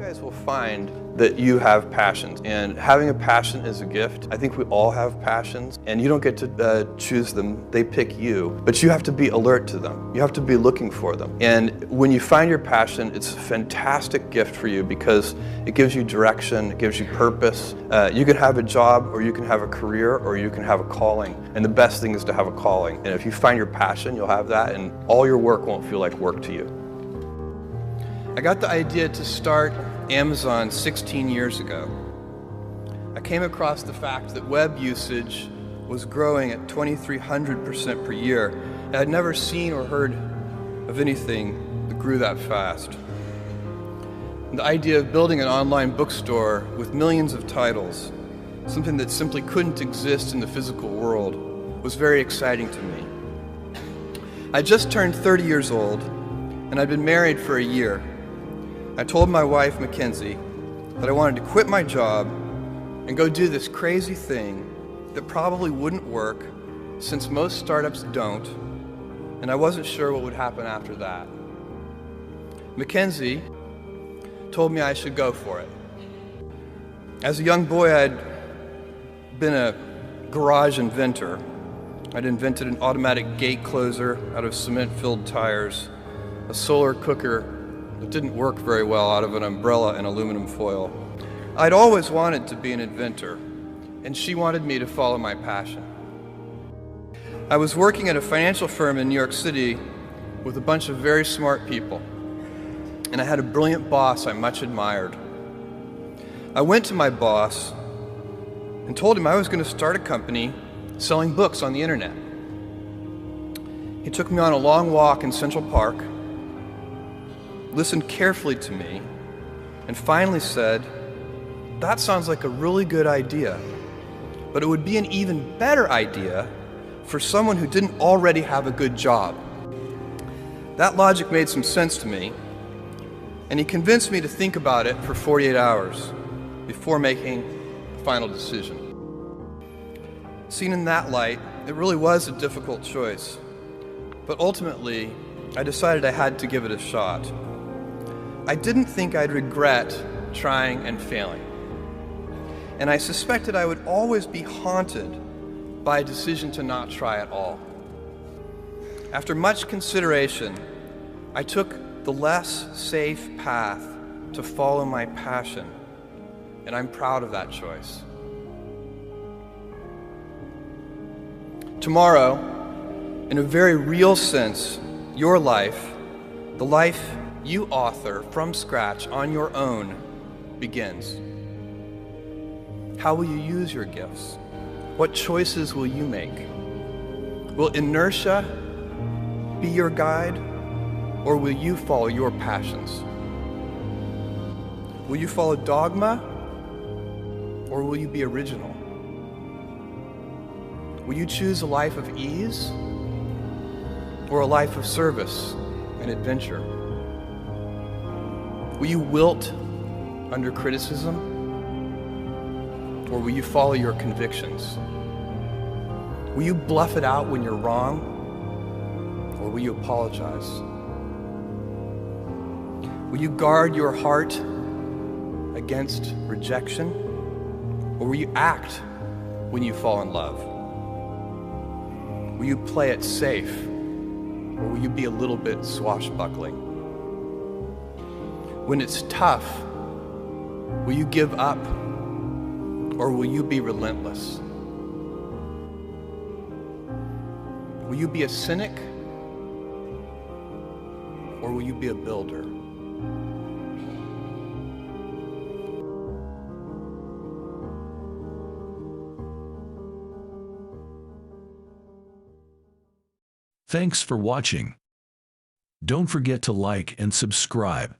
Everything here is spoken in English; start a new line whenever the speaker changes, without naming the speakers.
guys will find that you have passions, and having a passion is a gift. I think we all have passions, and you don't get to choose them. They pick you, but you have to be alert to them. You have to be looking for them. And when you find your passion, it's a fantastic gift for you because it gives you direction, it gives you purpose. You can have a job, or you can have a career, or you can have a calling. And the best thing is to have a calling. And if you find your passion, you'll have that, and all your work won't feel like work to you. I got the idea to start Amazon 16 years ago. I came across the fact that web usage was growing at 2,300% per year. I had never seen or heard of anything that grew that fast. And the idea of building an online bookstore with millions of titles, something that simply couldn't exist in the physical world, was very exciting to me. I just turned 30 years old, and I'd been married for a year. I told my wife, Mackenzie, that I wanted to quit my job and go do this crazy thing that probably wouldn't work since most startups don't, and I wasn't sure what would happen after that. Mackenzie told me I should go for it. As a young boy, I'd been a garage inventor. I'd invented an automatic gate closer out of cement-filled tires, a solar cooker that didn't work very well out of an umbrella and aluminum foil. I'd always wanted to be an inventor, and she wanted me to follow my passion. I was working at a financial firm in New York City with a bunch of very smart people, and I had a brilliant boss I much admired. I went to my boss and told him I was going to start a company selling books on the internet. He took me on a long walk in Central Park, listened carefully to me, and finally said, "That sounds like a really good idea, but it would be an even better idea for someone who didn't already have a good job." That logic made some sense to me, and he convinced me to think about it for 48 hours before making a final decision. Seen in that light, it really was a difficult choice, but ultimately, I decided I had to give it a shot. I didn't think I'd regret trying and failing, and I suspected I would always be haunted by a decision to not try at all. After much consideration, I took the less safe path to follow my passion, and I'm proud of that choice. Tomorrow, in a very real sense, your life, the life you author from scratch on your own, begins. How will you use your gifts? What choices will you make? Will inertia be your guide, or will you follow your passions? Will you follow dogma, or will you be original? Will you choose a life of ease, or a life of service and adventure? Will you wilt under criticism, or will you follow your convictions? Will you bluff it out when you're wrong, or will you apologize? Will you guard your heart against rejection, or will you act when you fall in love? Will you play it safe, or will you be a little bit swashbuckling? When it's tough, will you give up, or will you be relentless? Will you be a cynic, or will you be a builder?
Thanks for watching. Don't forget to like and subscribe.